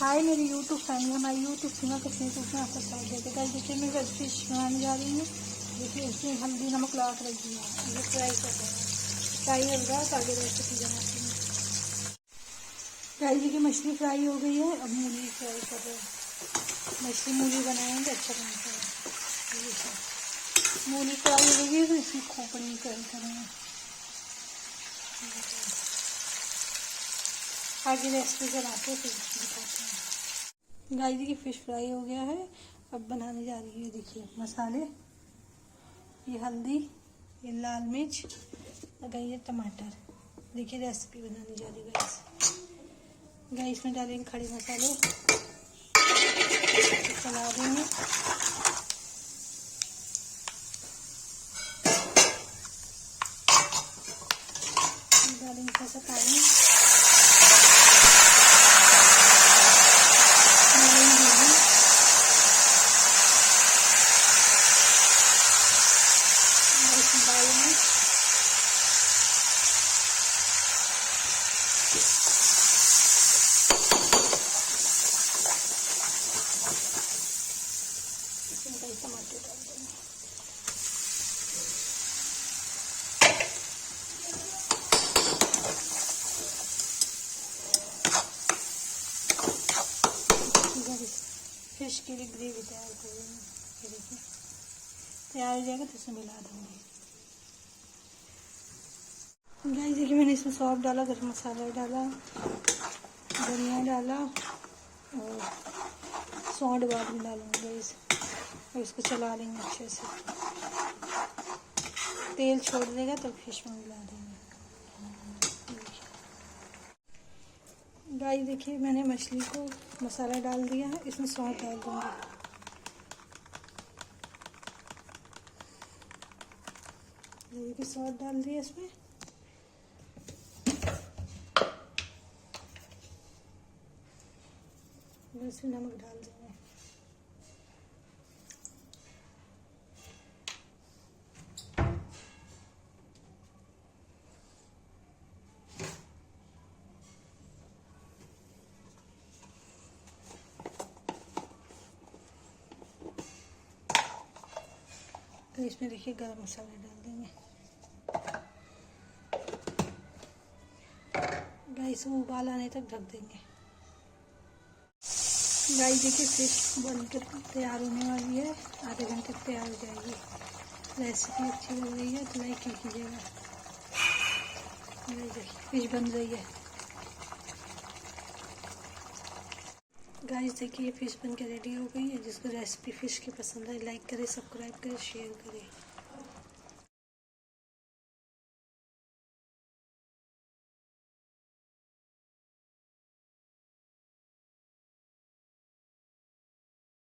हाय मेरी YouTube family, हमारी YouTube सीमा कश्मीर में आपका स्वागत है। गाइस देखिए मैं वेज फिश बनाने जा रही हूँ। देखिए इसमें हल्दी नमक लगा कर रख दिया है, ये फ्राई कर रहे हैं। फ्राई होगा तो आगे रेसिपी बनाती हूँ। गाइस देखिए मछली फ्राई हो गई है, अब मूली फ्राई कर रहे हैं। मछली मूली बनाएंगे, अच्छा बनता है। मूली फ्राई हो गई है तो इसमें खोपड़ी फ्राई करेंगे। आगे रेसिपी बनाते हैं फिर दिखाते हैं। गाइस देखिए फिश फ्राई हो गया है, अब बनाने जा रही है। देखिए मसाले, ये हल्दी, ये लाल मिर्च और ये टमाटर। देखिए रेसिपी बनाने जा रही है गाइस। गाइस में डालेंगे खड़े मसाले, चला देंगे। डालेंगे थोड़ा सा पानी, टमाटर डाल देंगे। फिश के लिए ग्रेवी तैयार कर देंगे। ये देखिए तैयार हो जाएगा तो इसमें मिला देंगे। गाइस देखिए मैंने इसमें सौंफ डाला, गरम मसाला डाला, धनिया डाला और सौंठ बाद में डालूंगा गाइस। और इसको चला लेंगे अच्छे से, तेल छोड़ देगा तो फिश में मिला देंगे। गाइस देखिए मैंने मछली को मसाला डाल दिया है, इसमें सौंठ डाल दूंगी। देखिए सौंठ डाल दिया इसमें, इसमें नमक डाल देंगे। तो इसमें देखिए गरम मसाला डाल देंगे। गाइस वो उबाल आने तक ढक देंगे। गाइस देखिए फिश बनकर तैयार होने वाली है, आधे घंटे तक तैयार हो जाएगी। रेसिपी अच्छी लग रही है तो लाइक कीजिएगा। देखिए फिश बन रही है। गाइस देखिए फिश बन के रेडी हो गई है। जिसको रेसिपी फिश की पसंद है लाइक करें, सब्सक्राइब करें, शेयर करें।